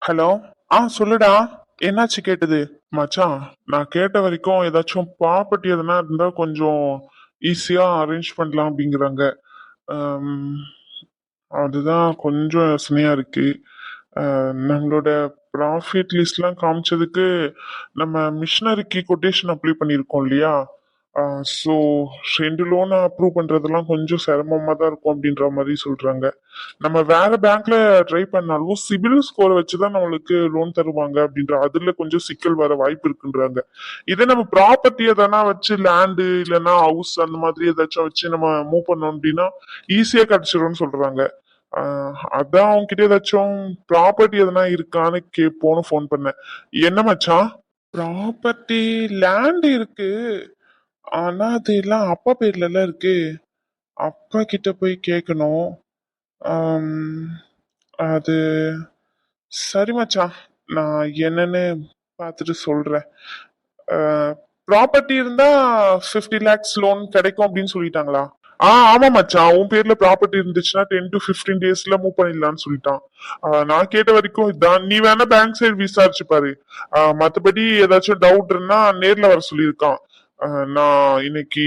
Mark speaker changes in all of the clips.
Speaker 1: Hello. சொல்லுடா. என்னாச்சு கேட்டது? மச்சான், நான் கேட்ட வரைக்கும் ஏதாச்சும் ப்ராப்பர்ட்டி எதனா இருந்தா கொஞ்சம் ஈஸியா அரேஞ்ச் பண்ணலாம் அப்படிங்கிறாங்க. ஆம், அதுதான் கொஞ்சம் யோசனையா இருக்கு. நம்மளோட ப்ராஃபிட் லிஸ்ட்லாம் காமிச்சதுக்கு நம்ம மிஷினரிக்கு கொட்டேஷன் அப்ளை பண்ணியிருக்கோம் இல்லையா? ஸோ 2 லோனை அப்ரூவ் பண்றதெல்லாம் கொஞ்சம் சிரமமா தான் இருக்கும் அப்படின்ற மாதிரி சொல்றாங்க. நம்ம வேற பேங்க்ல ட்ரை பண்ணாலும் சிபில் ஸ்கோரை வச்சுதான் நம்மளுக்கு லோன் தருவாங்க அப்படின்ற அதுல கொஞ்சம் சிக்கல் வர வாய்ப்பு இருக்குன்றாங்க. இதே நம்ம ப்ராப்பர்ட்டி எதனா வச்சு லேண்டு இல்லைன்னா ஹவுஸ் அந்த மாதிரி ஏதாச்சும் வச்சு நம்ம மூவ் பண்ணோம் அப்படின்னா ஈஸியா கிடைச்சிரும்னு சொல்றாங்க. அதான் உங்ககிட்ட ஏதாச்சும் ப்ராப்பர்ட்டி எதனா இருக்கான்னு கேட்போன்னு ஃபோன் பண்ணேன். என்ன மச்சான்? ப்ராப்பர்ட்டி லேண்ட் இருக்கு. ஆனா அது எல்லாம் அப்பா பேர்ல எல்லாம் இருக்கு. அப்பா கிட்ட போய் கேட்கணும். ஆம், அது சரி மச்சான். நான் என்னன்னு பார்த்துட்டு சொல்றேன். ப்ராப்பர்ட்டி இருந்தா 50 lakhs லோன் கிடைக்கும் அப்படின்னு சொல்லிட்டாங்களா? ஆமா மச்சான், உன் பேர்ல ப்ராப்பர்ட்டி இருந்துச்சுன்னா 10 to 15 daysல மூவ் பண்ணிடலாம்னு சொல்லிட்டான். நான் கேட்ட வரைக்கும் இதான். நீ வேணா பேங்க் சைடு விசாரிச்சு பாரு. மத்தபடி ஏதாச்சும் டவுட் இருந்தா நேர்ல வர சொல்லியிருக்கான். நான் இன்னைக்கு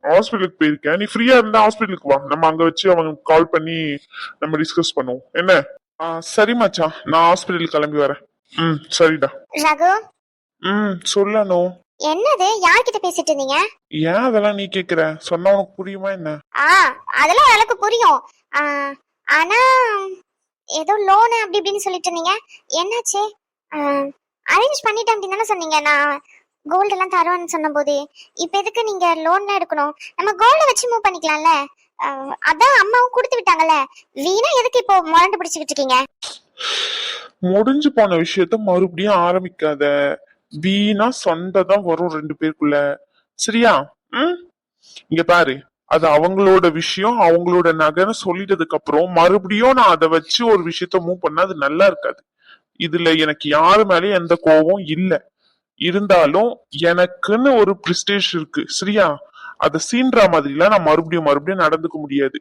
Speaker 1: ஹாஸ்பிட்டலுக்கு போயிருக்கேன். நீ ஃப்ரீயா இருந்தா ஹாஸ்பிட்டலுக்கு வா, நம்ம அங்க வச்சு அவங்க கால் பண்ணி நம்ம டிஸ்கஸ் பண்ணுவோம் என்ன. சரி மச்சான், நான் ஹாஸ்பிட்டல் கிளம்பி வரேன். சரிடா.
Speaker 2: ரகு,
Speaker 1: சொல்லணும்.
Speaker 2: என்னது யார்கிட்ட பேசிட்டு இருந்தீங்க?
Speaker 1: ஏன் அதெல்லாம் நீ கேக்குற? சொன்னா உனக்கு புரியுமா என்ன?
Speaker 2: ஆ அதெல்லாம் எனக்கு புரியும். ஆ, ஆனா ஏதோ லோன் அப்படி இப்படின்னு சொல்லிட்டு இருந்தீங்க. என்னாச்சு? அரேஞ்ச் பண்ணிட்டேன் அப்படின்னு தானே சொன்னீங்க. நான் கோல்டு எல்லாம் தருவேன்னு சொன்னபோது இப்ப எதுக்கு நீங்க லோன்ல எடுக்கணும்? நம்ம கோல்ட வச்சு மூவ் பண்ணிக்கலாம்ல. அதான் அம்மாவும் கொடுத்து விட்டாங்கல்ல. வீணா எதுக்கு இப்போ முரண்டு பிடிச்சுக்கிட்டு இருக்கீங்க?
Speaker 1: முடிஞ்சு போன விஷயத்த மறுபடியும் ஆரம்பிக்காத. வீணா சண்டை தான் வரும் 2 பேருக்குள்ள. சரியா? இங்க பாரு, அது அவங்களோட விஷயம், அவங்களோட நகைன்னு சொல்லிட்டதுக்கு அப்புறம் மறுபடியும் நான் அதை வச்சு ஒரு விஷயத்த மூவ் பண்ணா அது நல்லா இருக்காது. இதுல எனக்கு யாரு மேலயும் எந்த கோபம் இல்ல. இருந்தாலும் எனக்குன்னு ஒரு பிரிஸ்டேஜ் இருக்கு. சரியா? அதை சீன்றா மாதிரிலாம் நான் மறுபடியும் நடந்துக்க முடியாது.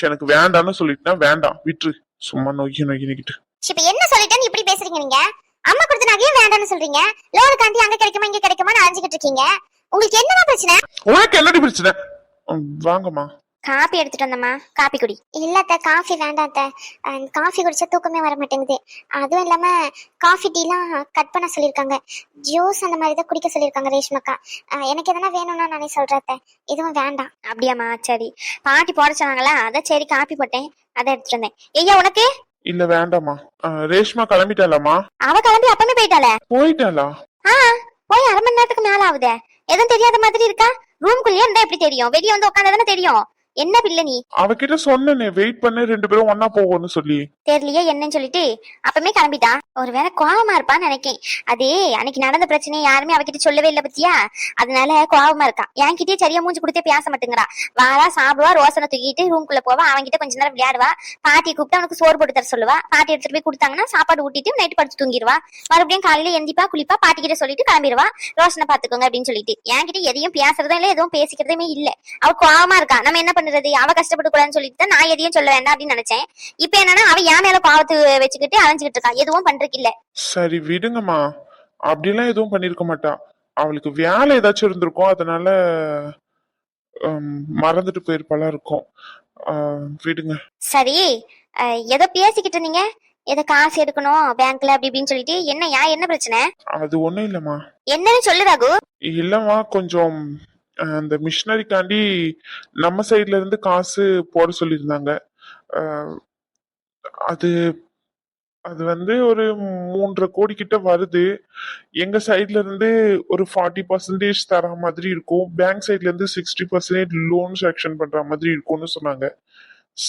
Speaker 1: எனக்கு வேண்டாம்னு சொல்லிட்டுனா வேண்டாம், விட்டுரு. சும்மா நொய்கிட்டு.
Speaker 2: இப்ப என்ன சொல்லிட்டேன்னு இப்படி பேசுறீங்க நீங்க? அம்மா கொடுத்த நகையே வேண்டாம்னு சொல்றீங்க. லோனுக்காண்டி அங்க கிடைக்குமா இங்க கிடைக்குமான்னு அலைஞ்சிக்கிட்டு இருக்கீங்க. உங்களுக்கு என்னமா பிரச்சனை?
Speaker 1: உனக்கு என்னடி பிரச்சனை? வாங்கம்மா.
Speaker 2: காபி எடுத்துட்டு வந்தம்மா, காபி குடி. இல்லத்த, காஃபி வேண்டாத்த. காஃபி குடிச்சா தூக்கமே வர மாட்டேங்குது. அதுவும் இல்லாம காஃபி டீலாம் கட் பண்ண சொல்லியிருக்காங்க. ஜூஸ் அந்த மாதிரி தான் குடிக்க சொல்லியிருக்காங்க ரேஷ்மக்கா. எனக்கு எதனா வேணும்னா நானே சொல்றேன். எதுவும் வேண்டாம். அப்படியாம்மா, சரி. பாட்டி போட சொன்னாங்களா, அதான் சரி காப்பி போட்டேன், அதை எடுத்துட்டு வந்தேன். ஐயா உனக்கு?
Speaker 1: இல்ல வேண்டாமா. ரேஷ்மா கிளம்பிட்டாலாமா?
Speaker 2: அவ கிளம்பி அப்பமே
Speaker 1: போயிட்டாளா?
Speaker 2: போய் 1/2 மணி நேரத்துக்கு மேல ஆகுதே. எதுவும் தெரியாத மாதிரி இருக்கா? ரூம்குள்ளேயே இருந்தா எப்படி தெரியும்? வெளியே வந்து உட்காந்தாதானே தெரியும். என்ன பிள்ளை நீ?
Speaker 1: அவகிட்ட சொன்னேனே வெயிட் பண்ணு, 2 பேரும் ஒன்னா போவோம்னு சொல்லி.
Speaker 2: தெரியலையே என்னன்னு சொல்லிட்டு அப்பமே கிளம்பிட்டா. ஒருவேளை கோவமா இருப்பான்னு நினைக்கேன். அது அன்னைக்கு நடந்த பிரச்சனையை யாருமே அவகிட்ட சொல்லவே இல்லை பத்தியா? அதனால கோவமா இருக்கா. என்கிட்டயே சரியா மூஞ்சி கொடுத்தே பேச மாட்டேங்கிறா. வாரா சாப்பிடுவா, ரோசனை தூக்கிட்டு ரூம்குள்ள போவா, அவன்கிட்ட கொஞ்ச நேரம் விளையாடுவா, பாட்டியை கூப்பிட்டு அவனுக்கு சோறு போட்டு தர சொல்லுவா. பாட்டி எடுத்துட்டு போய் கொடுத்தாங்கன்னா சாப்பாடு ஊட்டிட்டு நைட்டு படுத்து தூங்கிடுவா. மறுபடியும் காலையில எந்திப்பா, குளிப்பா, பாட்டி கிட்ட சொல்லிட்டு கிளம்பிடுவா. ரோசனை பாத்துக்கோங்க அப்படின்னு சொல்லிட்டு. என்கிட்ட எதையும் பேசுறதும் இல்லை, எதுவும் பேசிக்கிறதுமே இல்ல. அவ கோவமா இருக்கா. நம்ம என்ன பண்றது? அவ கஷ்டப்பட்டு கூடாதுன்னு சொல்லிட்டு நான் எதையும் சொல்ல வேண்டாம் அப்படின்னு நினைச்சேன். இப்ப என்னன்னா அவ என் மேல பாவத்து வச்சுக்கிட்டு அலைஞ்சுக்கிட்டு இருக்கா. எதுவும் பண்றதுக்கு இல்ல.
Speaker 1: சரி விடுங்கம்மா. அப்படிலாம் எதுவும் பண்ணிருக்க மாட்டா. அவளுக்கு வேலை ஏதாச்சும் இருந்திருக்கும், அதனால மறந்துட்டு போயிருப்பாளா இருக்கும். விடுங்க.
Speaker 2: சரி, ஏதோ பேசிக்கிட்டு இருந்தீங்க. ஏதோ காசு எடுக்கணும் பேங்க்ல அப்படி இப்படின்னு சொல்லிட்டு. என்ன பிரச்சனை?
Speaker 1: அது ஒண்ணும் இல்லம்மா.
Speaker 2: என்னன்னு சொல்லு ரகு.
Speaker 1: இல்லம்மா, கொஞ்சம் அந்த மிஷினரிக்காண்டி நம்ம சைட்ல இருந்து காசு போட சொல்லியிருந்தாங்க. அது அது வந்து ஒரு 3.5 கோடி கிட்ட வருது. எங்க சைட்ல இருந்து ஒரு 40% தர மாதிரி இருக்கும். பேங்க் சைட்ல இருந்து 60% லோன் செக்ஷன் பண்ற மாதிரி இருக்கும்னு சொன்னாங்க.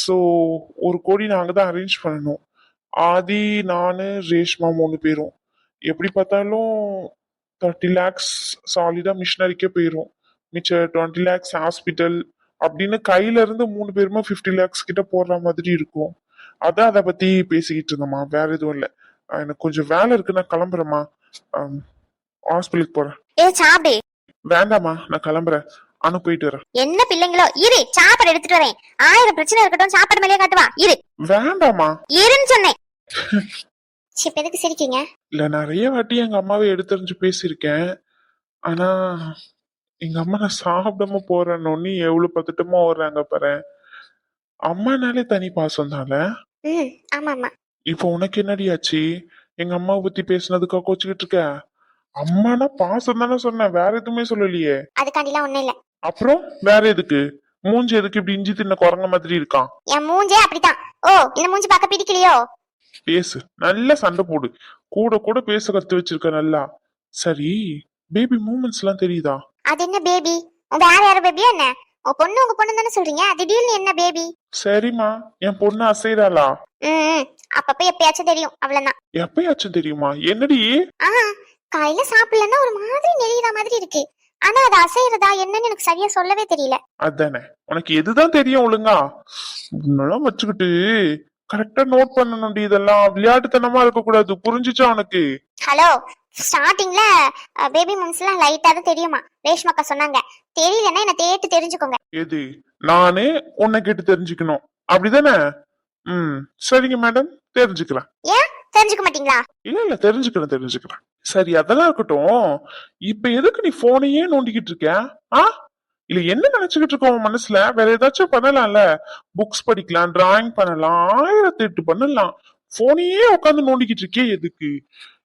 Speaker 1: ஸோ 1 கோடி நாங்க தான் அரேஞ்ச் பண்ணணும். ஆதி, நானு, ரேஷ்மா 3 பேரும். எப்படி பார்த்தாலும் 30 lakhs சாலிடா மிஷினரிக்கே போயிரும். மிச்சம் 20 lakhs ஹாஸ்பிட்டல் அப்படின்னு கையில இருந்து 3 பேருமே 50 lakhs கிட்ட போடுற மாதிரி இருக்கும். அதான் அதை பத்தி பேசிக்கிட்டு இருந்தோம்மா, வேற எதுவும் இல்ல. எனக்கு கொஞ்சம் வேலை இருக்கு, நான் கிளம்புறேம்மா. ஹாஸ்பிட்டலுக்கு போறேன்.
Speaker 2: சாப்பிடு.
Speaker 1: வேண்டாம்மா, நான் கிளம்புறேன். அனு போயிட்டு வரேன்.
Speaker 2: என்ன பிள்ளைங்களோ, இரு சாப்பாடு எடுத்துட்டு வரேன். 1000 பிரச்சனை இருக்கட்டும், சாப்பாடு மேலேயே காட்டுவா. இரு.
Speaker 1: வேண்டாம்மா.
Speaker 2: இருன்னு சொன்னேன். இப்ப எதுக்கு சிரிக்கீங்க?
Speaker 1: இல்ல நிறைய வாட்டி எங்க அம்மாவை எடுத்தறிஞ்சு பேசியிருக்கேன். ஆனா எங்க அம்மா நான் சாப்பிடாம போறேன்னு எவ்வளவு பதட்டமா வர்றாங்க பாரு. அம்மானாலே தனி பாசம் தானே.
Speaker 2: ம், ஆமா ஆமா.
Speaker 1: இப்போ உனக்கு என்னடி ஆச்சு? எங்க அம்மாவை பத்தி பேசினதுக்கா கோச்சுக்கிட்டு இருக்க? அம்மானா பாசம் தானே சொன்னேன், வேற எதுவுமே சொல்லலையே.
Speaker 2: அதுக்காண்டிலாம் ஒண்ணும் இல்ல.
Speaker 1: அப்புறம் வேற எதுக்கு? மூஞ்சி எதுக்கு இப்படி இஞ்சி தின்ன குரங்க மாதிரி இருக்கான்?
Speaker 2: என் மூஞ்சே அப்படித்தான். ஓ, இந்த மூஞ்சி பார்க்க பிடிக்கலையோ?
Speaker 1: பேசு, நல்லா சண்டை போடு. கூட கூட பேச கத்து வச்சிருக்க நல்லா. சரி, பேபி மூமெண்ட்ஸ் எல்லாம் தெரியுதா?
Speaker 2: அது என்ன பேபி? வேற யாரோ பேபியா என்ன? உங்க பொண்ணு தானே சொல்றீங்க, திடீர்னு என்ன பேபி?
Speaker 1: சரிம்மா, என் பொண்ணு அசைறாளா?
Speaker 2: ம், அப்பப்ப எப்பயாச்சும் தெரியும், அவ்வளவுதான்.
Speaker 1: எப்பயாச்சும் தெரியுமா? என்னடி?
Speaker 2: காலையில சாப்பிடலன்னா ஒரு மாதிரி நெளிகிற மாதிரி இருக்கு. ஆனா அது அசைறதா என்னன்னு எனக்கு சரியா சொல்லவே தெரியல.
Speaker 1: அதானே, உனக்கு எதுதான் தெரியும் ஒழுங்கா? இதெல்லாம் வச்சுக்கிட்டு கரெக்டா நோட் பண்ணணும்டி. இதெல்லாம் விளையாட்டுத்தனமா இருக்க கூடாது, புரிஞ்சுச்சா உனக்கு?
Speaker 2: ஹலோ, ஸ்டார்டிங்ல பேபி மூம்ஸ் எல்லாம் லைட்டா தான் தெரியுமா, ரேஷ்மாக்கா சொன்னாங்க. தெரியலன்னா என்ன தேட்டு தெரிஞ்சுக்கோங்க.
Speaker 1: எது? நானே உன்னை கேட்டு தெரிஞ்சுக்கணும், அப்படிதானே? சரிங்க மேடம், தெரிஞ்சுக்கிறேன்.
Speaker 2: ஏன் தெரிஞ்சுக்க மாட்டீங்களா?
Speaker 1: இல்ல தெரிஞ்சுக்கிறேன். சரி, அதெல்லாம் இருக்கட்டும். இப்ப எதுக்கு நீ போனையே நோண்டிக்கிட்டு இருக்க? ஆ இல்ல என்ன நினைச்சுக்கிட்டு இருக்க உன் மனசுல? வேற ஏதாச்சும் பண்ணலாம்ல. புக்ஸ் படிக்கலாம், டிராயிங் பண்ணலாம், 1008 பண்ணலாம். போனையே உட்காந்து நோண்டிக்கிட்டு இருக்கே எதுக்கு?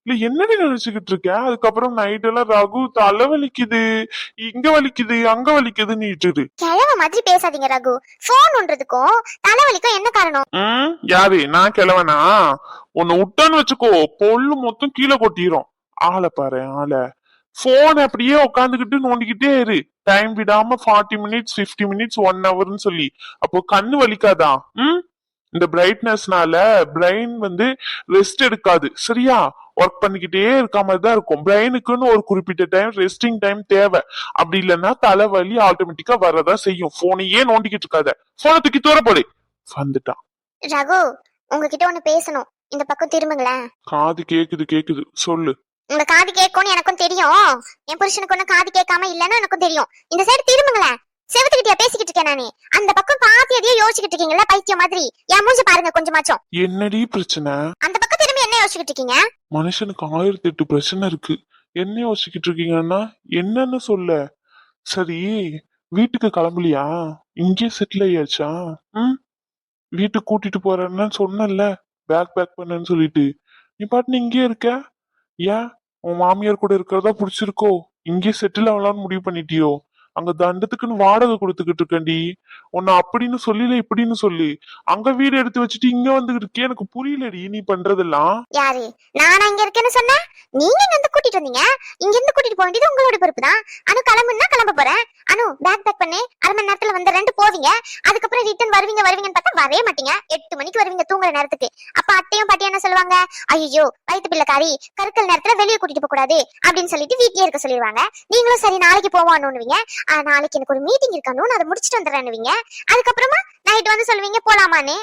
Speaker 1: இல்ல என்னடி நினைச்சுக்கிட்டு இருக்க? அதுக்கப்புறம் நைட் எல்லாம் ரகு தலை வலிக்குது, இங்க வலிக்குது, அங்க வலிக்குதுன்னு இட்டுது.
Speaker 2: கிழவ மாதிரி பேசாதீங்க ரகு. போன் ஒன்றதுக்கும் தலைவலிக்கும் என்ன காரணம்?
Speaker 1: யாரு? நான் கிழவனா? உன்னை விட்டான்னு வச்சுக்கோ, பொல்லு மொத்தம் கீழே கொட்டிரும். ஆளை பாரு ஆளை. போன் அப்படியே உட்காந்துக்கிட்டு நோண்டிக்கிட்டே இரு, டைம் விடாம 40 மினிட்ஸ் 50 மினிட்ஸ் 1 ஹவர்னு சொல்லி. அப்போ கண்ணு வலிக்காதா? இந்த பிரைட்னஸ்னால பிரெயின் ரெஸ்ட் எடுக்காது, சரியா? ஒர்க் பண்ணிக்கிட்டே இருக்க மாதிரி தான் இருக்கும். பிரெயினுக்குன்னு ஒரு குறிப்பிட்ட டைம் ரெஸ்டிங் டைம் தேவை. அப்படி இல்லைன்னா தலைவலி ஆட்டோமேட்டிக்கா வரதா செய்யும். போனையே நோண்டிக்கிட்டு இருக்காத, போனை தூக்கி தூர போடு. வந்துட்டான்
Speaker 2: ரகு. உங்ககிட்ட ஒண்ணு பேசணும், இந்த பக்கம் திரும்புங்களேன்.
Speaker 1: காது கேக்குது, சொல்லு.
Speaker 2: உங்க காது கேட்கும்னு எனக்கும் தெரியும். என் புருஷனுக்கு ஒண்ணு காது கேட்காம இல்லன்னு எனக்கும் தெரியும். இந்த சைடு திரும்புங்களேன். செவத்துக்கிட்டயா பேசிக்கிட்டு இருக்கேன் நானே? அந்த பக்கம் பாத்தி எதையோ யோசிச்சுக்கிட்டு இருக்கீங்களா பைத்தியம் மாதிரி? என் மூஞ்சி பாருங்க கொஞ்சமாச்சும்.
Speaker 1: என்னடி பிரச்சனை?
Speaker 2: அந்த பக்கம் திரும்பி என்ன யோசிச்சுக்கிட்டு இருக்கீங்க?
Speaker 1: மனுஷனுக்கு 1008 பிரச்சனை இருக்கு. என்ன யோசிச்சுக்கிட்டு இருக்கீங்கன்னா என்னன்னு சொல்ல. சரி, வீட்டுக்கு கிளம்பலையா? இங்கே செட்டில் ஆயாச்சா? வீட்டுக்கு கூட்டிட்டு போறேன்னு சொன்னல, பேக் பண்ணன்னு சொல்லிட்டு. நீ பாட்டு இங்கே இருக்க. ஏன் உன் மாமியார் கூட இருக்கிறதா பிடிச்சிருக்கோ? இங்கே செட்டில் ஆகலாம்னு முடிவு பண்ணிட்டியோ? அங்க தண்டத்துக்குன்னு வாடகை கொடுத்துக்கிட்டு இருக்கண்டி. உன்னை அப்படின்னு சொல்லல இப்படின்னு சொல்லி அங்க வீடு எடுத்து வச்சுட்டு இங்க வந்துகிட்டு இருக்கே. எனக்கு புரியலடி நீ பண்றதெல்லாம்.
Speaker 2: யாரு? நானா இங்க இருக்கேன்னு சொன்னேன்? நீங்க இங்க இருந்து கூட்டிட்டு வந்தீங்க. இங்க இருந்து கூட்டிட்டு போக வேண்டியது உங்களோட பொறுப்பு தான். அனு கிளம்புன்னா கிளம்ப போறேன். அனு பேக் பண்ணு, 1/2 மணி நேரத்துல வந்துடுறேன்ட்டு போவீங்க. அதுக்கப்புறம் ரிட்டர்ன் வருவீங்கன்னு பார்த்தா வரவே மாட்டீங்க. 8 மணிக்கு வருவீங்க தூங்குற நேரத்துக்கு. அப்ப அத்தையும் பாட்டியும் என்ன சொல்லுவாங்க? ஐயோ வயிற்று பிள்ளைக்காரி, கருக்கல் நேரத்துல வெளியே கூட்டிட்டு போக கூடாது அப்படின்னு சொல்லிட்டு வீட்லயே இருக்க சொல்லிடுவாங்க. நீங்களும் சரி நாளைக்கு போவானுவீங்க. நாளைக்கு எனக்கு ஒரு மீட்டிங் இருக்கானு, அதை முடிச்சுட்டு வந்துடுறேன்னுவீங்க. அதுக்கப்புறமா நைட் வந்து சொல்லுவீங்க போலாமான்னு.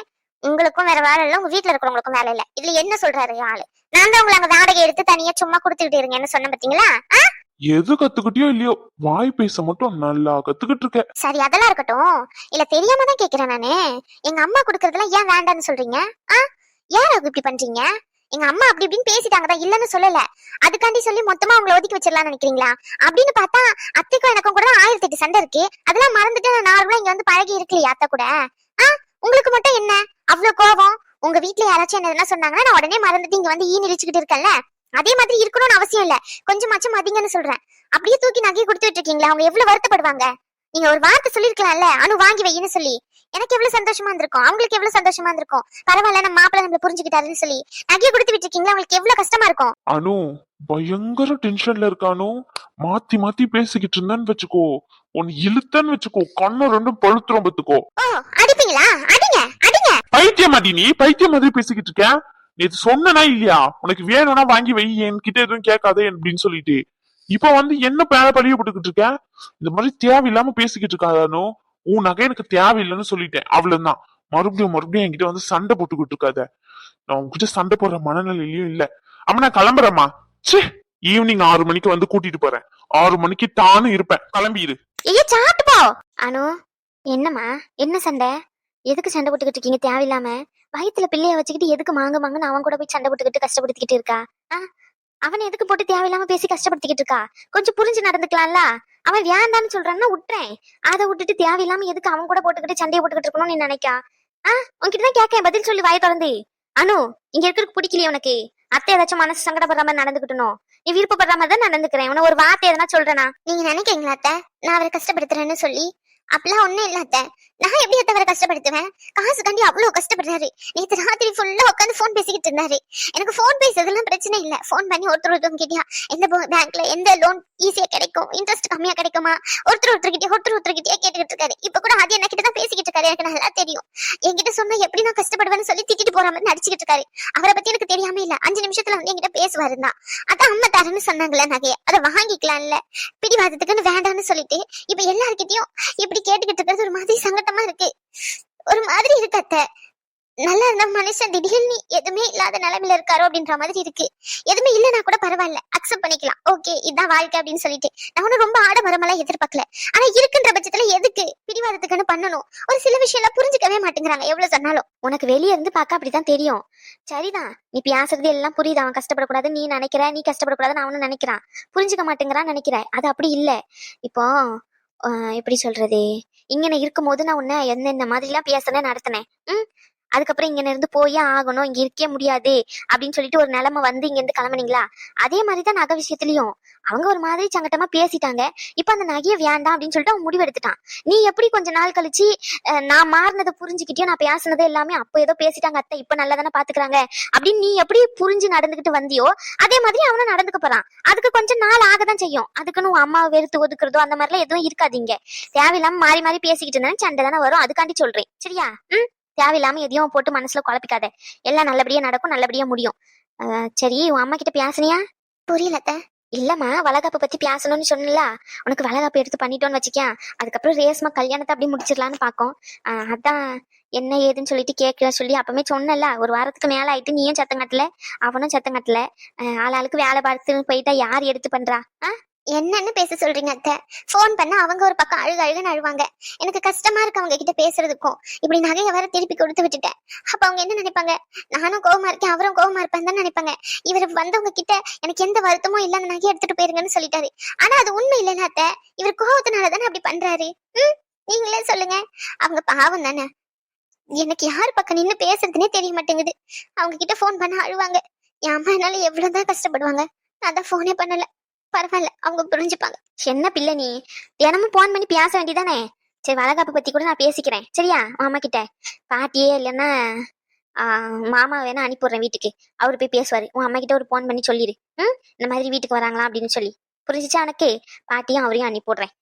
Speaker 2: உங்களுக்கும் வேற வேலை இல்ல, உங்க வீட்டுல இருக்கிறவங்களுக்கும் வேலை இல்ல. இதுல என்ன சொல்றாரு ஆளு? நான் தான் உங்களை அங்க வாடகை எடுத்து தனியா சும்மா கொடுத்துக்கிட்டு இருங்கன்னு சொன்ன பாத்தீங்களா?
Speaker 1: எது கத்துக்கிட்டியோ இல்லையோ, வாய் பேச மட்டும் நல்லா கத்துக்கிட்டு இருக்க.
Speaker 2: சரி, அதெல்லாம் இருக்கட்டும். இல்ல தெரியாம தான் கேக்குறேன் நானு. எங்க அம்மா குடுக்கறதெல்லாம் ஏன் வேண்டான்னு சொல்றீங்க? ஏன் இப்படி பண்றீங்க? எங்க அம்மா அப்படி இப்படின்னு பேசிட்டாங்க தான், இல்லன்னு சொல்லல. அதுக்காண்டி சொல்லி மொத்தமா அவங்களை ஒதுக்கி வச்சிடலாம்னு நினைக்கிறீங்களா? அப்படின்னு பார்த்தா அத்தைக்கும் எனக்கும் கூட 1008 சண்டை இருக்கு. அதெல்லாம் மறந்துட்டு நான் நார்மலா இங்க வந்து பழகி இருக்கலையா அத்தை கூட? உங்களுக்கு மட்டும் என்ன அவ்வளவு கோபம்? உங்க வீட்டுல யாராச்சும் என்ன சொன்னாங்கன்னா நான் உடனே மறந்துட்டு இங்க வந்து இழிச்சுக்கிட்டு இருக்கேன்ல, அதே மாதிரி இருக்கணும்னு அவசியம் இல்ல. கொஞ்சமாச்சும் மதிங்கன்னு சொல்றேன். அப்படியே தூக்கி நகையை கொடுத்து விட்டுருக்கீங்களா? அவங்க எவ்வளவு வருத்தப்படுவாங்க. நீங்க ஒரு வார்த்தை சொல்லிருக்கலாம்ல, அனு வாங்கி வைன்னு சொல்லி. எனக்கு எவ்வளவு சந்தோஷமா இருந்திருக்கும், அவங்களுக்கு எவ்வளவு சந்தோஷமா இருந்திருக்கும். பரவாயில்ல நம்ம மாப்பிள்ள நம்மள புரிஞ்சுக்கிட்டாருன்னு சொல்லி நகையை கொடுத்து விட்டுருக்கீங்களா? அவங்களுக்கு எவ்வளவு கஷ்டமா இருக்கும்.
Speaker 1: அனு பயங்கர டென்ஷன்ல இருக்கானு. மாத்தி மாத்தி பேசிக்கிட்டு இருந்தான்னு வச்சுக்கோ, உன் இழுத்தன்னு வச்சுக்கோ, கண்ணு ரெண்டும் பழுத்துரும் பத்துக்கோ.
Speaker 2: அடிப்பீங்களா? அடிங்க அடிங்க.
Speaker 1: பைத்தியம் மாட்டி, நீ பைத்தியம் மாதிரி பேசிக்கிட்டு இருக்க. நேத்து சொன்னா இல்லையா, உனக்கு வேணும்னா வாங்கி வை, என்கிட்ட எதுவும் கேட்காதே அப்படின்னு சொல்லிட்டு. இப்ப என்ன பேர பழியப்பட்டுக்கிட்டு இருக்க? இந்த மாதிரி தேவையில்லாம பேசிக்கிட்டு இருக்காதானோ? உன் நகை எனக்கு தேவையில்லைன்னு சொல்லிட்டேன், அவ்வளவுதான். மறுபடியும் என்கிட்ட சண்டை போட்டுக்கிட்டு இருக்காத. நான் உங்ககிட்ட சண்டை போடுற மனநிலையிலயும் இல்ல. அம்மா நான் கிளம்புறேம்மா. சே, ஈவினிங் 6 மணிக்கு கூட்டிட்டு போறேன். 6 மணிக்கு தானு இருப்பேன், கிளம்பிடு.
Speaker 2: சாப்பிட்டு போ. அனு, என்னம்மா என்ன சண்டை? எதுக்கு சண்டை போட்டுக்கிட்டு இருக்கீங்க தேவையில்லாம? வயித்துல பிள்ளைய வச்சுக்கிட்டு எதுக்கு மாங்க மாங்கன்னு அவன் கூட போய் சண்டை போட்டுக்கிட்டு கஷ்டப்படுத்திக்கிட்டு இருக்கா? அவனை எதுக்கு போட்டு தேவையில்லாம பேசி கஷ்டப்படுத்திக்கிட்டு இருக்கா? கொஞ்சம் புரிஞ்சு நடந்துக்கலாம்ல. அவன் வேண்டான்னு சொல்றான்னா விட்டுறேன். அதை விட்டுட்டு தேவையில்லாம எதுக்கு அவன் கூட போட்டுக்கிட்டு சண்டையை போட்டுக்கிட்டு இருக்கணும்னு நீ நினைக்கா? உன்கிட்டதான் கேட்கேன், பதில் சொல்லி வாய திறந்து. அனு, இங்க இருக்கிறதுக்கு பிடிக்கலையே உனக்கு? அத்தை ஏதாச்சும் மனசு சங்கடப்படுற மாதிரி நடந்துக்கிட்டணும். நீ விருப்பப்படுற மாதிரி தான் நடந்துக்கிறேன். உன ஒரு வார்த்தை எதனா சொல்றேனா?
Speaker 3: நீங்க நினைக்கிறீங்களா அத்தை நான் அவரை கஷ்டப்படுத்துறேன்னு சொல்லி? அப்பெல்லாம் ஒண்ணும் இல்ல அத்தை. நான் எப்படி அத்தை அவரை கஷ்டப்படுத்துவேன்? காசுக்காண்டி அவ்வளவு கஷ்டப்படுறாரு. நேற்று ராத்திரி ஃபுல்லா உட்காந்து போன் பேசிக்கிட்டு இருந்தாரு. எனக்கு போன் பேசுறதுலாம் பிரச்சனை இல்ல. போன் பண்ணி ஒருத்தர் கிட்டயா எந்த பேங்க்ல எந்த லோன் ஈஸியா கிடைக்கும், இன்ட்ரெஸ்ட் கம்மியா கிடைக்குமா, ஒருத்தர்கிட்டயே கேட்டுக்கிட்டு இருக்காரு. இப்ப கூட அது என்ன கிட்ட தான் பேசிக்கிட்டு இருக்காரு. எனக்கு நல்லா தெரியும். என்கிட்ட சொன்னா எப்படி நான் கஷ்டப்படுவேன்னு சொல்லி திட்டிட்டு போற மாதிரி நடிச்சுக்கிட்டு இருக்காரு. அவரை பத்தி எனக்கு தெரியாம இல்ல. 5 நிமிஷத்துல வந்து என்கிட்ட பேசுவாரு தான். அதான் அம்மா தரேன்னு சொன்னாங்களே நகைய, அதை வாங்கிக்கலாம்ல. பிடிவாதத்துக்குன்னு வேண்டாம்னு சொல்லிட்டு இப்ப எல்லார்கிட்டயும் இப்படி கேட்டுக்கிட்டு இருக்கிறது ஒரு மாதிரி சங்கடமா இருக்கு. ஒரு மாதிரி இருக்கு அத்தை. நல்லா இருந்த மனுஷன் திடீர்னு எதுவுமே இல்லாத நிலைமையில இருக்காரோ அப்படின்ற மாதிரி இருக்கு. எதுவுமே இல்லைன்னா கூட பரவாயில்ல, அக்செப்ட் பண்ணிக்கலாம். ஓகே, இதான் வாழ்க்கை அப்படின்னு சொல்லிட்டு நான் ஒன்னும் ரொம்ப ஆடம்பரமெல்லாம் எதிர்பார்க்கல. ஆனா இருக்குன்ற பட்சத்துல எதுக்கு பிடிவாதத்துக்குன்னு பண்ணணும்? ஒரு சில விஷயம் எல்லாம் புரிஞ்சுக்கவே மாட்டேங்கிறாங்க எவ்வளவு சொன்னாலும்.
Speaker 2: உனக்கு வெளியே இருந்து பார்க்க அப்படிதான் தெரியும். சரிதான், நீ பேசுறது எல்லாம் புரியுது. அவன் கஷ்டப்படக்கூடாது நீ நினைக்கிற, நீ கஷ்டப்படக்கூடாதுன்னு அவனும் நினைக்கிறான். புரிஞ்சுக்க மாட்டேங்கிறான்னு நினைக்கிற. அது அப்படி இல்ல. இப்போ எப்படி சொல்றது, இங்கன இருக்கும் போது நான் உன்னை என்னென்ன மாதிரி எல்லாம் பேசுனேன் நடத்தினேன். அதுக்கப்புறம் இங்க இருந்து போயே ஆகணும், இங்க இருக்கே முடியாது அப்படின்னு சொல்லிட்டு ஒரு நிலைமை வந்து இங்க இருந்து கிளம்புனீங்களா? அதே மாதிரிதான் நகை விஷயத்திலயும் அவங்க ஒரு மாதிரி சங்கட்டமா பேசிட்டாங்க. இப்ப அந்த நகையை வேண்டாம் அப்படின்னு சொல்லிட்டு அவன் முடிவு எடுத்துட்டான். நீ எப்படி கொஞ்ச நாள் கழிச்சு நான் மாறினதை புரிஞ்சுக்கிட்டியோ, நான் பேசினது எல்லாமே அப்ப ஏதோ பேசிட்டாங்க அத்தை, இப்ப நல்லா தானே பாத்துக்கிறாங்க அப்படின்னு நீ எப்படி புரிஞ்சு நடந்துகிட்டு வந்தியோ அதே மாதிரி அவனும் நடந்துக்க போறான். அதுக்கு கொஞ்சம் நாள் ஆகதான் செய்யும். அதுக்குன்னு உன் அம்மாவை வெறுத்து ஒதுக்குறதோ அந்த மாதிரிலாம் எதுவும் இருக்காதீங்க. தேவையில்லாம மாறி மாறி பேசிக்கிட்டு இருந்தா சண்டை தானே வரும். அதுக்காண்டி சொல்றேன், சரியா? தேவையில்லாம எதையும் போட்டு மனசுல குழப்பிக்காத. எல்லாம் நல்லபடியா நடக்கும், நல்லபடியா முடியும். சரி, உன் அம்மா கிட்ட பேசுனியா?
Speaker 3: புரியல அத்தை.
Speaker 2: இல்லம்மா, வளகாப்பை பத்தி பேசணும்னு சொன்னல. உனக்கு வளகாப்பு எடுத்து பண்ணிட்டோன்னு வச்சுக்கேன், அதுக்கப்புறம் ரேஸ்மா கல்யாணத்தை அப்படியே முடிச்சிடலான்னு பாக்கோம். அதான் என்ன ஏதுன்னு சொல்லிட்டு கேட்க சொல்லி அப்பவே சொன்னல. ஒரு வாரத்துக்கு மேல ஆயிட்டு நீயும் சத்தம் கட்டல, அவனும் சத்தம் கட்டல. ஆளாளுக்கு வேலை பார்த்துன்னு போயிட்டா யார் எடுத்து பண்றா?
Speaker 3: என்னன்னு பேச சொல்றீங்க அத்தை? போன் பண்ண அவங்க ஒரு பக்கம் அழுகுன்னு அழுவாங்க. எனக்கு கஷ்டமா இருக்கு அவங்க கிட்ட பேசுறதுக்கும். இப்படி நகைய வர திருப்பி கொடுத்து விட்டுட்டேன். அப்ப அவங்க என்ன நினைப்பாங்க? நானும் கோவமா இருக்கேன், அவரும் கோவமா இருப்பேன் தான் நினைப்பாங்க. இவர் வந்தவங்க கிட்ட எனக்கு எந்த வருத்தமும் இல்ல, அந்த நகையை எடுத்துட்டு போயிருங்கன்னு சொல்லிட்டாரு. ஆனா அது உண்மை இல்லைன்னு அத்தை. இவர் கோவத்தினாலதானே அப்படி பண்றாரு. நீங்களே சொல்லுங்க. அவங்க பாவம் தானே. எனக்கு யார் பக்கம் நின்னு பேசுறதுன்னே தெரிய மாட்டேங்குது. அவங்க கிட்ட போன் பண்ண அழுவாங்க. என் அம்மா என்னால எவ்வளவுதான் கஷ்டப்படுவாங்க. நான் தான் போனே பண்ணல. பரவாயில்ல, அவங்க புரிஞ்சுப்பாங்க.
Speaker 2: என்ன பிள்ளை நீ, தினமும் போன் பண்ணி பேச வேண்டியதானே? சரி, வளகாப்பு பத்தி கூட நான் பேசிக்கிறேன், சரியா? மாமா கிட்ட. பாட்டியே இல்லைன்னா மாமா வேணா அனுப்பிடுறேன் வீட்டுக்கு. அவரு போய் பேசுவாரு. உன் அம்மா கிட்ட ஒரு போன் பண்ணி சொல்லிடு, இந்த மாதிரி வீட்டுக்கு வராங்களா அப்படின்னு சொல்லி. புரிஞ்சிச்சா உனக்கு? பாட்டியும் அவரையும் அனுப்பிடுறேன்.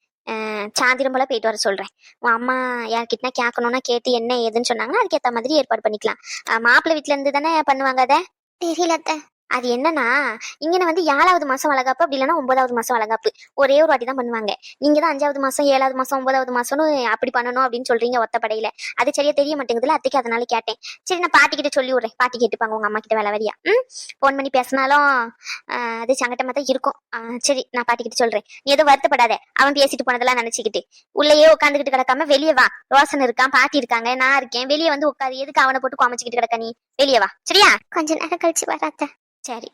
Speaker 2: சாந்திரம் போல போயிட்டு வர சொல்றேன். உன் அம்மா யார்கிட்டனா கேட்கணும்னா கேட்டு என்ன ஏதுன்னு சொன்னாங்கன்னா அதுக்கேற்ற மாதிரி ஏற்பாடு பண்ணிக்கலாம். மாப்பிள்ளை வீட்டுல இருந்து தானே பண்ணுவாங்க. அதை
Speaker 3: தெரியல அத்தை.
Speaker 2: அது என்னன்னா, இங்க வந்து 7வது மாசம் வளகாப்பு, அப்படி இல்லைன்னா 9வது மாசம் வளகாப்பு. ஒரே ஒரு வாட்டி தான் பண்ணுவாங்க. நீங்க தான் 5வது மாசம் 7வது மாசம் 9வது மாசம்னு அப்படி பண்ணணும் அப்படின்னு சொல்றீங்க ஒத்தப்படையில. அது சரியா தெரிய மாட்டேங்குதுல, அத்தைக்கு அதனால கேட்டேன். சரி, நான் பாட்டி கிட்ட சொல்லி விடுறேன். பாட்டி கேட்டுப்பாங்க உங்க அம்மா கிட்ட வேலை வரியா. போன் பண்ணி பேசினாலும் அது சங்கட்டமா தான் இருக்கும். சரி, நான் பாட்டி கிட்ட சொல்றேன். நீ எதுவும் வருத்தப்படாத. அவன் பேசிட்டு போனதெல்லாம் நினைச்சுக்கிட்டு உள்ளேயே உட்காந்துக்கிட்டு கிடக்காம வெளியே வா. ரோசன் இருக்கான், பாட்டி இருக்காங்க, நான் இருக்கேன். வெளியே வந்து உட்காது. எதுக்கு அவனை போட்டு குமைச்சிக்கிட்டு கிடக்க? நீ வெளியே வா, சரியா?
Speaker 3: கொஞ்ச நேரம் கழிச்சு வராத்த.
Speaker 2: சரி.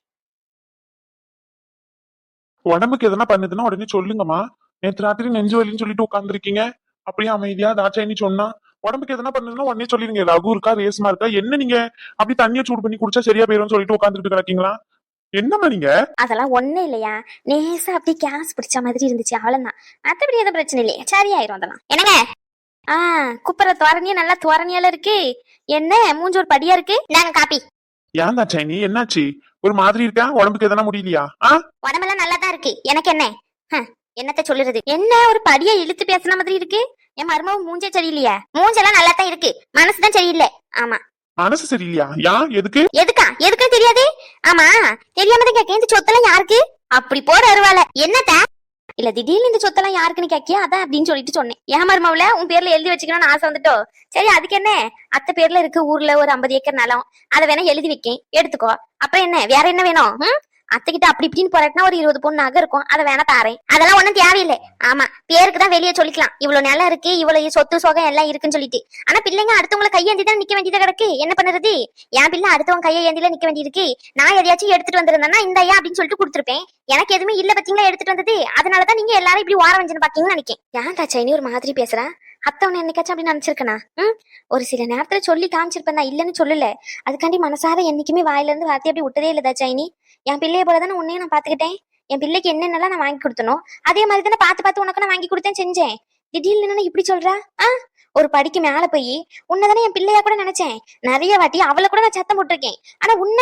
Speaker 1: உடம்புக்கு எதனா பண்ணுதுன்னா உடனே சொல்லுங்கம்மா. நேற்று ராத்திரி நெஞ்சு வலின்னு சொல்லிட்டு உட்காந்துருக்கீங்க. அப்படியே அமைதியா தாட்சாயினி சொன்னா உடம்புக்கு எதனா பண்ணுதுன்னா உடனே சொல்லிருங்க. ரகு இருக்கா, ரேஸ்மா இருக்கா, என்ன நீங்க அப்படி தண்ணியை சூடு பண்ணி குடிச்சா சரியா போயிரும் சொல்லிட்டு உட்காந்துட்டு கிடக்கீங்களா? என்னம்மா நீங்க?
Speaker 2: அதெல்லாம் ஒண்ணும் இல்லையா, நேசா அப்படி கேஸ் பிடிச்ச மாதிரி இருந்துச்சு, அவ்வளவுதான். மத்தபடி எதுவும் பிரச்சனை இல்லையா, சரியாயிரும் அதெல்லாம். என்னங்க குப்பரை தோரணியா நல்லா தோரணியால இருக்கு. என்ன மூஞ்சு ஒரு படியா இருக்கு? நாங்க காப்பி.
Speaker 1: ஏன் தாட்சாயினி, என்னாச்சு? ஒரு மாதிரி இருக்கா? உடம்புக்கு எதனா முடியலையா?
Speaker 2: உடம்பெல்லாம் நல்லா தான் இருக்கு. எனக்கு என்ன என்னத்த சொல்லுறது? என்ன ஒரு படியா இழுத்து பேசுன மாதிரி இருக்கு? என் மருமக மூஞ்சே சரியில்லையா? மூஞ்செல்லாம் நல்லா தான் இருக்கு, மனசுதான் சரியில்லை. ஆமா,
Speaker 1: மனசு சரியில்லையா? எதுக்கு?
Speaker 2: எதுக்குன்னு தெரியாது. ஆமா, தெரியாம தான் கேட்க. இந்த சொத்தெல்லாம் யாருக்கு? அப்படி போற அருவால என்னத்த இல்ல, திடீர்னு இந்த சொத்தெல்லாம் யாருக்குன்னு கேக்கியா, அதான் அப்படின்னு சொல்லிட்டு சொன்னேன். ஏன் மருமவுல உன் பேர்ல எழுதி வச்சுக்கணும்னு ஆசை வந்துட்டோ? சரி, அதுக்கு என்ன, அத்தை பேர்ல இருக்கு ஊர்ல ஒரு 50 ஏக்கர் நிலம், அதை வேணா எழுதி வைக்கேன், எடுத்துக்கோ. அப்புறம் என்ன, வேற என்ன வேணும்? அத்தைக்கிட்ட அப்படி இப்படின்னு போராட்டினா ஒரு 20 பொண்ணு நகை இருக்கும், அதை வேணா தாரேன். அதெல்லாம் ஒண்ணும் தேவையில்லை. ஆமா, பேருக்கு தான் வெளியே சொல்லிக்கலாம் இவ்வளவு நிலம் இருக்கு, இவ்வளவு சொத்து சொகம் எல்லாம் இருக்குன்னு சொல்லிட்டு. ஆனா பிள்ளைங்க அடுத்தவங்களை கையேந்தி தான் நிக்க வேண்டியதா கிடக்கு. என்ன பண்ணுறது? என் பிள்ளை அடுத்தவங்க கையை ஏந்தில நிக்க வேண்டியிருக்கு. நான் எதையாச்சும் எடுத்துட்டு வந்திருந்தேன்னா இந்த ஐயா அப்படின்னு சொல்லிட்டு கொடுத்துருப்பேன். எனக்கு எதுவுமே இல்ல பத்தீங்களா எடுத்துட்டு வந்தது. அதனாலதான் நீங்க எல்லாரும் இப்படி வார வஞ்சன பாக்கீங்கன்னு நினைக்கேன். ஏன் தாச்சா ஒரு மாதிரி பேசுறா? அத்தவனை என்னைக்காச்சும் அப்படி நினைச்சிருக்கனா? ஒரு சில நேரத்துல சொல்லி காமிச்சிருப்பேன், நான் இல்லன்னு சொல்லல. அதுக்காண்டி மனசார என்னைக்குமே வாயில இருந்து வார்த்தை அப்படி விட்டதே இல்ல தாச்சாயினி. என் பிள்ளைய போலதானே உன்னையும் நான் பாத்துக்கிட்டேன். என் பிள்ளைக்கு என்னென்னலாம் நான் வாங்கி கொடுத்தனும் அதே மாதிரி தானே பார்த்து உனக்கு நான் வாங்கி கொடுத்தேன் செஞ்சேன். திடீர்னு என்ன இப்படி சொல்றா? ஒரு படிக்கு மேல போய் உன்னதானே என் பிள்ளையா கூட நினைச்சேன். நிறைய வாட்டி அவளை கூட நான் சத்தம் போட்டிருக்கேன். ஆனா உன்ன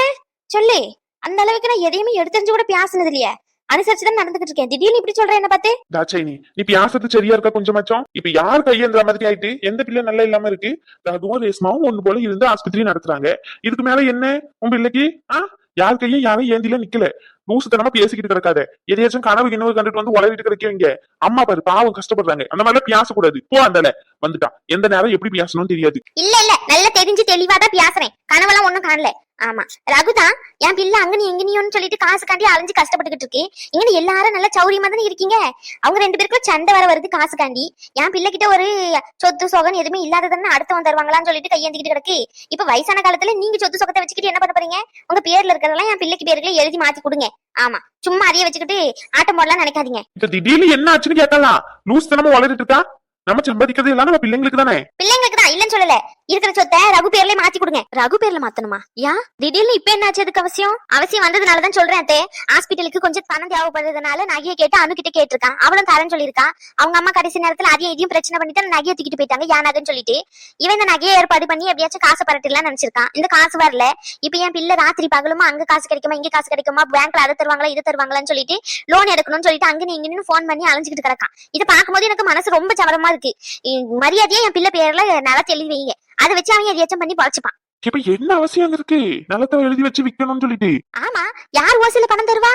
Speaker 2: சொல்லு, அந்த அளவுக்கு நான் எதையுமே எடுத்தறிஞ்சு கூட பேசினது இல்லையா? அனுசரிச்சுதான் நடந்துகிட்டு இருக்கேன். திடீர்னு இப்படி சொல்றேன் என்ன பார்த்து?
Speaker 1: தாட்சாயினி, நீ பேசுறது சரியா இருக்கா கொஞ்சமாச்சும்? இப்ப யார் கையேந்திர மாதிரி ஆயிட்டு? எந்த பிள்ளை நல்லா இல்லாம இருக்கு? அதுவும் ரேஸ்மாவும் ஒண்ணு போல இருந்து ஆஸ்பத்திரி நடத்துறாங்க. இதுக்கு மேல என்ன உன் பிள்ளைக்கு? யார் கையும் யாரும் ஏந்தில நிக்கல. லூசுத்தனமா பேசிக்கிட்டு கிடக்காத. எதையாச்சும் கனவு இன்னொரு கண்டுட்டு வந்து உளறிட்டு கிடைக்கவங்க. அம்மா பாரு பாவம் கஷ்டப்படுறாங்க. அந்த மாதிரிலாம் பேசக்கூடாது. போ, அந்தால வந்துட்டான். எந்த நேரம் எப்படி பேசணும்னு தெரியாது.
Speaker 2: இல்ல நல்லா தெரிஞ்சு தெளிவாதான் பேசுறேன். கனவெல்லாம் ஒண்ணும் காணல. ஆமா, ரகுதான் என் பிள்ளை அங்க நீ எங்க நீன்னு சொல்லிட்டு காசு காண்டி அலைஞ்சு கஷ்டப்பட்டுக்கிட்டு இருக்கு. இங்க எல்லாரும் நல்லா சௌரியமா தானே இருக்கீங்க. அவங்க 2 பேருக்கும் சண்டை வர வருது காசு காண்டி. என் பிள்ளை கிட்ட ஒரு சொத்து சொகன் எதுவுமே இல்லாததானே அடுத்தவன் தருவாங்களான்னு சொல்லிட்டு கையேந்திக்கிட்டு கிடக்கு. இப்ப வயசான காலத்துல நீங்க சொத்து சொகத்தை வச்சுக்கிட்டு என்ன பண்ண போறீங்க? உங்க பேர்ல இருக்கிறதெல்லாம் என் பிள்ளைக்கு பேருக்குள்ள எழுதி மாத்தி கொடுங்க. ஆமா, சும்மா அறிய வச்சுக்கிட்டு ஆட்டம் போடலாம் நினைக்காதீங்க.
Speaker 1: திடீர்னு என்ன ஆச்சுன்னு கேட்கலாம். லூசுத்தனமா வளரிட்டு இருக்கா. நம்ம சம்பாதிக்கிறது எல்லாம் நம்ம பிள்ளைங்களுக்கு தானே.
Speaker 2: பிள்ளைங்களுக்கு தான் இல்லன்னு சொல்லல. இருக்கிற சொத்தை ரகு பேர்ல மாத்தி கொடுங்க. ரகு பேர்ல மாத்தணுமா? ஏன் திடீர்னு இப்ப என்ன ஆச்சு? அதுக்கு அவசியம் வந்ததுனாலதான் சொல்றேன். அத்தே ஹாஸ்பிட்டலுக்கு கொஞ்சம் பணம் தேவைப்படுறதுனால நகையை கேட்டு அனுகிட்ட கேட்டிருக்கான். அவளும் தரேன்னு சொல்லியிருக்கான். அவங்க அம்மா கடைசி நேரத்துல அதையும் இதையும் பிரச்சனை பண்ணிட்டு நகையை தூக்கிட்டு போயிட்டாங்க. ஏன் நகைன்னு சொல்லிட்டு இவன் இந்த நகையை ஏற்பாடு பண்ணி எப்படியாச்சும் காசு பரட்டிடலாம் நினைச்சிருக்கான். இந்த காசு வரல. இப்ப என் பிள்ளை ராத்திரி பகலுமா அங்க காசு கிடைக்குமா இங்க காசு கிடைக்குமா, பேங்க்ல அதை தருவாங்களா இதை தருவாங்களான்னு சொல்லிட்டு லோன் எடுக்கணும்னு சொல்லிட்டு அங்க நீங்க போன் பண்ணி அலைஞ்சிட்டு கிடக்கான். இதை பார்க்கும்போது எனக்கு மனசு ரொம்ப சவரமா இருக்கு. மரியாதையா என் பிள்ளை பேர்ல நல்லா தெளிவு வைங்க. அதை வச்சு அவன் எதையாச்சும் பண்ணி பழச்சுப்பான்.
Speaker 1: இப்ப என்ன அவசியம் இருக்கு நிலத்தை எழுதி வச்சு விக்கணும்னு சொல்லிட்டு?
Speaker 2: ஆமா, யார் ஓசில பணம் தருவா?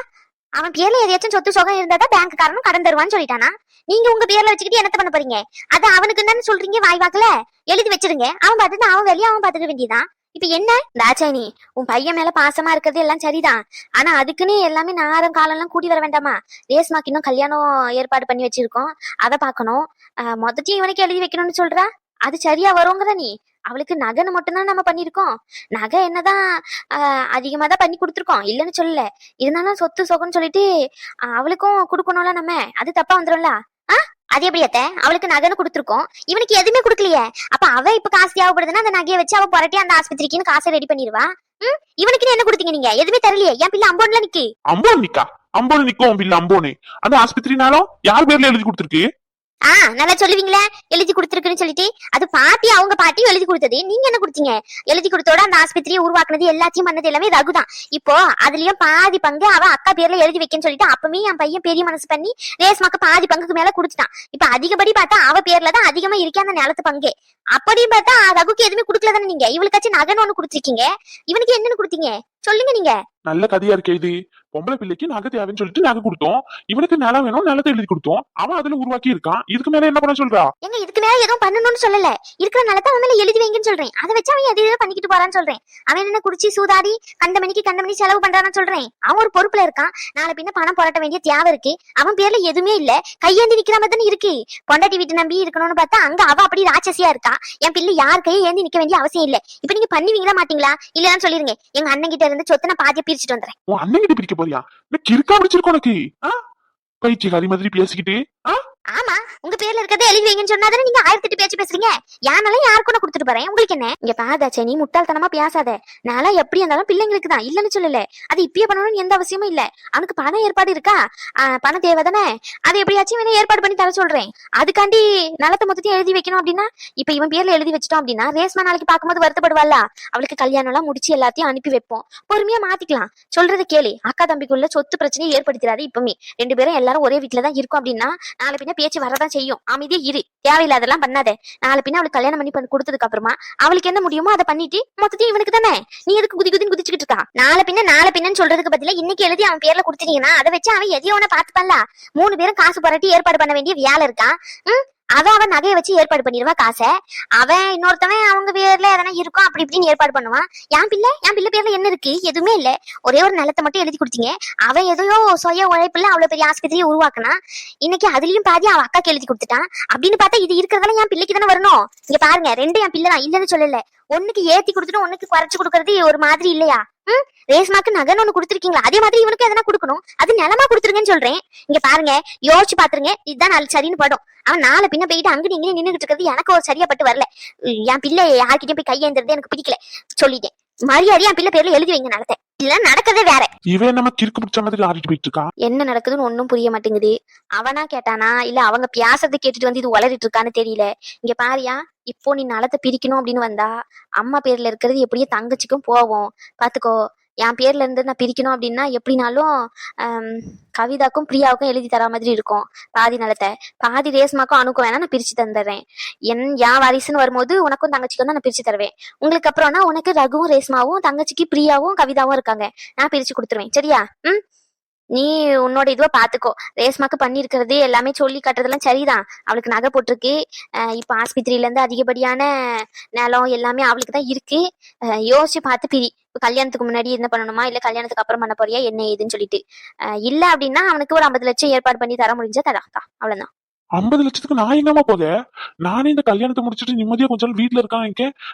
Speaker 2: அவன் பேர்ல எதையாச்சும் சொத்து சொகம் இருந்தாதான் பேங்க் காரனும் கடன் தருவான்னு சொல்லிட்டானா? நீங்க உங்க பேர்ல வச்சுக்கிட்டு என்னத்த பண்ண போறீங்க? அது அவனுக்கு தானே சொல்றீங்க. வாய் வாக்குல எழுதி வச்சிருங்க. அவன் பார்த்துட்டு அவன் வெளியே அவன் பாத்துக்க வேண்டியதான். இப்ப என்ன தாச்சாயினி, உன் பையன் மேல பாசமா இருக்கிறது எல்லாம் சரிதான். ஆனா அதுக்குன்னு எல்லாமே நேரம் காலம் எல்லாம் கூட்டி வர வேண்டாமா? ரேஸ்மாக்கு இன்னும் கல்யாணம் ஏற்பாடு பண்ணி வச்சிருக்கோம், அதை பாக்கணும். மொத்தத்தையும் இவனுக்கு எழுதி வைக்கணும்னு சொல்றா. அது சரியா வருங்கிற நீ? அவளுக்கு நகைன்னு மட்டும்தான் நம்ம பண்ணிருக்கோம். நகை என்னதான் அதிகமா தான் பண்ணி கொடுத்துருக்கோம், இல்லன்னு சொல்லல. இருந்தாலும் சொத்து சொகன்னு சொல்லிட்டு அவளுக்கும் கொடுக்கணும்ல நம்ம. அது தப்பா வந்துடும்ல? அது எப்படி அத்த? அவளுக்கு நகைன்னு கொடுத்துருக்கோம், இவனுக்கு எதுவுமே கொடுக்கலையே. அப்ப அவ இப்ப காசு தேவைப்படுதுன்னா அந்த நகையை வச்சு அவ புரட்டி அந்த ஆஸ்பத்திரிக்குன்னு காசை ரெடி பண்ணிடுவா. இவனுக்கு என்ன கொடுத்தீங்க நீங்க? எதுவுமே தரலையே. என் பிள்ளை அம்போன்ல நிக்கு.
Speaker 1: அம்போன் நிக்கா? அம்போன் நிக்கும் பிள்ளை அம்போனு. அந்த ஆஸ்பத்திரினாலும் யார் பேர்ல எழுதி கொடுத்துருக்கு?
Speaker 2: நல்லா சொல்லுவீங்களா எழுதி கொடுத்துருக்குன்னு சொல்லிட்டு? அது பாட்டி, அவங்க பாட்டியும் எழுதி கொடுத்தது. நீங்க என்ன கொடுத்தீங்க? எழுதி கொடுத்தோட அந்த ஆஸ்பத்திரியை உருவாக்குனது எல்லாத்தையும் பண்ணது எல்லாமே ரகுதான். இப்போ அதுலயும் பாதி பங்கு அவ அக்கா பேர்ல எழுதி வைக்கன்னு சொல்லிட்டு அப்பவே என் பையன் பெரிய மனசு பண்ணி ரேஸ்மாக்கு பாதி பங்குக்கு மேல கொடுத்துட்டான். இப்ப அதிகப்படி பார்த்தா அவ பேர்ல தான் அதிகமா இருக்கே அந்த நிலத்து பங்கு. அப்படின்னு பார்த்தா ரகுக்கு எதுவுமே கொடுக்கல தானே நீங்க? இவளுக்காச்சும் நகைன்னு ஒண்ணு கொடுத்துருக்கீங்க, இவனுக்கு என்னன்னு கொடுத்தீங்க சொல்லுங்க நீங்க.
Speaker 1: நல்ல கதையா இருக்கு இது. பொம்பளை பிள்ளைக்கு நகை தேவைன்னு சொல்லிட்டு நகை கொடுத்தோம், இவனுக்கு நிலம் வேணும் நிலத்தை எழுதி கொடுத்தோம், அவன் அதுல உருவாக்கி இருக்கான். இதுக்கு மேல என்ன பண்ண சொல்றா?
Speaker 2: எங்க இதுக்கு மேல எதுவும் பண்ணணும்னு சொல்லல. இருக்கிற நிலத்தை அவன் மேல எழுதி வைங்கன்னு சொல்றேன். அதை வச்சு அவன் எதையோ பண்ணிக்கிட்டு போறான்னு சொல்றேன். அவன் என்ன குடிச்சு சூதாடி கண்டமணி செலவு பண்றான்னு சொல்றேன். அவன் ஒரு பொறுப்புல இருக்கான். நாளை பின்ன பணம் போராட்ட வேண்டிய தேவை இருக்கு. அவன் பேர்ல எதுவுமே இல்ல, கையேந்தி நிக்கிற மாதிரி தானே இருக்கு. பொண்டாட்டி வீட்டு நம்பி இருக்கணும்னு பார்த்தா அங்க அவ அப்படி ராட்சசியா இருக்கா. என் பிள்ளை யார் கையை ஏந்தி நிக்க வேண்டிய அவசியம் இல்ல. இப்ப நீங்க பண்ணுவீங்களா மாட்டீங்களா? இல்லன்னு சொல்லிருங்க. எங்க அண்ணன் கிட்ட இருந்து சொத்தை நான் பாதியா பிரிச்சுட்டு வந்துறேன்.
Speaker 1: உன் அண்ணன் கிட்ட பிரிக்க போறியா? கிறுக்கா பிடிச்சிருக்கோம் உனக்கு. பைத்தியக்காரி மாதிரி பேசிக்கிட்டு.
Speaker 2: ஆமா, உங்க பேர்ல இருக்கிறத எழுதி வைங்கன்னு சொன்னாதானே நீங்க 1008 பேச்சு பேசுறீங்க. யானாலும் யாருக்கும் நான் கொடுத்துட்டு போறேன். உங்களுக்கு என்ன? இங்க பாதாச்சே, நீ முட்டாள்தனமா பேசாத. நான்லாம் எப்படி இருந்தாலும் பிள்ளைங்களுக்கு தான், இல்லன்னு சொல்லல. அது இப்பயே பண்ணணும்னு எந்த அவசியமும் இல்ல. அவனுக்கு பணம் ஏற்பாடு இருக்கா, பணம் தேவை தானே. அது எப்படியாச்சும் வேணா ஏற்பாடு பண்ணி தர சொல்றேன். அதுக்காண்டி நிலத்தை மொத்தத்தையும் எழுதி வைக்கணும் அப்படின்னா இப்ப இவன் பேர்ல எழுதி வச்சிட்டோம் அப்படின்னா ரேஸ்மா நாளைக்கு பார்க்கும்போது வருத்தப்படுவாள்ல. அவளுக்கு கல்யாணம் எல்லாம் முடிச்சு எல்லாத்தையும் அனுப்பி வைப்போம், பொறுமையா மாத்திக்கலாம். சொல்றது கேளு. அக்கா தம்பிக்குள்ள சொத்து பிரச்சனையை ஏற்படுத்திடாது. இப்பமே 2 பேரும் எல்லாரும் ஒரே வீட்டுலதான் இருக்கும் அப்படின்னா நாளை பின்ன பேச்சு வரதான் செய்யும். அமைதியே இரு, தேவையில்லாதெல்லாம் பண்ணாத. நாளை பின்ன அவளுக்கு கல்யாணம் பண்ணி கொடுத்ததுக்கு அப்புறமா அவளுக்கு என்ன முடியுமோ அதை பண்ணிட்டு மொத்தத்தையும் இவனுக்கு தானே. நீ எதுக்கு குதின்னு குதிச்சுக்கிட்டு இருக்கா? நாளை பின்னன்னு சொல்றதுக்கு பதிலா இன்னைக்கு எழுதி அவன் பேர்ல கொடுத்துட்டீங்கன்னா அதை வச்சு அவன் எதையோ ஒண்ணு பாத்துப்பான்ல. 3 பேரும் காசு புரட்டி ஏற்பாடு பண்ண வேண்டிய வேலை இருக்கா. அவன் நகையை வச்சு ஏற்பாடு பண்ணிடுவா காசை. அவன் இன்னொருத்தவன் அவங்க பேர்ல எதனா இருக்கும் அப்படி இப்படின்னு ஏற்பாடு பண்ணுவான். என் பிள்ளை பேர்ல என்ன இருக்கு? எதுவுமே இல்ல. ஒரே ஒரு நிலத்தை மட்டும் எழுதி கொடுத்தீங்க. அவன் எதையோ சுய உழைப்புல அவ்வளவு பெரிய ஆஸ்பத்திரியை உருவாக்குனா. இன்னைக்கு அதுலயும் பாதி அவன் அக்காக்கு எழுதி கொடுத்துட்டான். அப்படின்னு பார்த்தா இது இருக்கிறதெல்லாம் என் பிள்ளைக்கு தானே வரணும். இங்க பாருங்க, ரெண்டு என் பிள்ளை தான், இல்லன்னு சொல்லல. ஒண்ணுக்கு ஏத்தி கொடுத்துட்டு ஒண்ணுக்கு குறைச்சு கொடுக்கறது ஒரு மாதிரி இல்லையா? ரேஸ்மாக்கு நகைன்னு ஒண்ணு கொடுத்துருக்கீங்களா, அதே மாதிரி இவனுக்கு எதனா கொடுக்கணும். அது நிலமா கொடுத்துருங்கன்னு சொல்றேன். இங்க பாருங்க, யோசிச்சு பாத்துருங்க, இதுதான் நாலு சரின்னு படும். அவன் நாளை பின்ன போயிட்டு அங்க நீங்க நின்றுட்டு இருக்கிறது எனக்கு ஒரு சரியா பட்டு வரல. என் பிள்ளை யார்கிட்டயும் போய் கையேந்துறது எனக்கு பிடிக்கல. சொல்லிட்டேன், மரியாதை என் பிள்ளை பேர்ல எழுதி வைங்க நிலத்தை. இல்ல நடக்கதே வேற.
Speaker 1: இவன் நம்ம கிறுக்கு பிடிச்ச மாதிரி ஆடிட்டு போயிட்டு இருக்கா.
Speaker 2: என்ன நடக்குதுன்னு ஒன்னும் புரிய மாட்டேங்குது. அவனா கேட்டானா இல்ல அவங்க பியாசத்தை கேட்டுட்டு வந்து இது உளறிட்டு இருக்கான்னு தெரியல. இங்க பாரியா, இப்போ நீ நலத்தை பிரிக்கணும் அப்படின்னு வந்தா அம்மா பேர்ல இருக்கிறது எப்படியே தங்கச்சிக்கும் போவோம். பாத்துக்கோ, என் பேர்ல இருந்து நான் பிரிக்கணும் அப்படின்னா எப்படினாலும் கவிதாக்கும் பிரியாவுக்கும் எழுதி தர மாதிரி இருக்கும். பாதி நிலத்தை பாதி ரேஸ்மாக்கும் அணுக்கும் வேணா நான் பிரிச்சு தந்துடுறேன். என் வாரிசுன்னு வரும்போது உனக்கும் தங்கச்சிக்கும் தான் நான் பிரிச்சு தருவேன். உங்களுக்கு அப்புறம்னா உனக்கு ரகுவும் ரேஸ்மாவும், தங்கச்சிக்கு பிரியாவும் கவிதாவும் இருக்காங்க. நான் பிரிச்சு கொடுத்துருவேன். சரியா? நீ உன்னோட இதுவா பாத்துக்கோ. ரேஸ்மாக்கு பண்ணிருக்கிறது எல்லாமே சொல்லி காட்டுறதெல்லாம் சரிதான். அவளுக்கு நகை போட்டிருக்கு. இப்ப ஆஸ்பத்திரியில இருந்து அதிகப்படியான நிலம் எல்லாமே அவளுக்கு தான் இருக்கு. யோசிச்சு பார்த்து பிரி. கல்யாணத்துக்கு முன்னாடி என்ன பண்ணணுமா இல்ல கல்யாணத்துக்கு அப்புறம் பண்ண போறியா என்ன ஏதுன்னு சொல்லிட்டு. இல்ல அப்படின்னா அவனுக்கு ஒரு 50 லட்சம் ஏற்பாடு பண்ணி தர முடிஞ்சா தராக்கா. அவ்வளவுதான்.
Speaker 1: 50 லட்சத்துக்கு நான் எங்கம்மா போதே? நானே இந்த கல்யாணத்தை முடிச்சுட்டு நிம்மதியா கொஞ்சம் நாள் வீட்டுல இருக்கான்.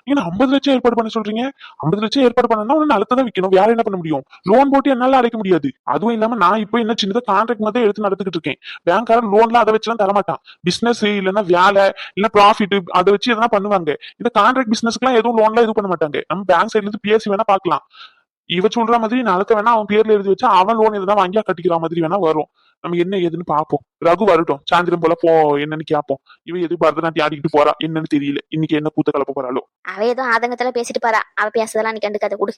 Speaker 1: நீங்க 50 லட்சம் ஏற்பாடு பண்ண சொல்றீங்க? 50 லட்சம் ஏற்பாடு பண்ணா ஒன்னு நிலத்தை தான் விற்கணும். வேற என்ன பண்ண முடியும்? லோன் போட்டு என்னால அடைக்க முடியாது. அதுவும் இல்லாம நான் இப்போ என்ன சின்னதா கான்ட்ராக்ட் மட்டும் எடுத்து நடத்திக்கிட்டு இருக்கேன். பேங்க்காரன் லோன்லாம் அதை வச்சுலாம் தரமாட்டான். பிசினஸ் இல்லைன்னா வேலை இல்ல ப்ராஃபிட் அதை வச்சு எதனா பண்ணுவாங்க. இந்த கான்ட்ராக்ட் பிசினஸ்க்குலாம் எதுவும் லோன்லாம் எதுவும் பண்ண மாட்டாங்க. நம்ம பேங்க் சைட்ல இருந்து பேசி வேணா பாக்கலாம். இவ சொல்ற மாதிரி நிலத்தை வேணா அவன் பேர்ல எழுதி வச்சா அவன் லோன் எதுனா வாங்கியா கட்டிக்கிற மாதிரி வேணா வரும். நம்ம என்ன ஏதுன்னு பாப்போம். ரகு வரட்டும், சாயந்திரம் போல போ என்னன்னு கேப்போம். இவ எது பரதநாட்டியம் ஆடிக்கிட்டு போறா என்னன்னு தெரியல. இன்னைக்கு என்ன கூத்த கலப்ப போறாளோ.
Speaker 2: அவ ஏதோ ஆதங்கத்துல பேசிட்டு போறா. அவ பேசுறதெல்லாம் நீ கண்டுக்காத. கொடு.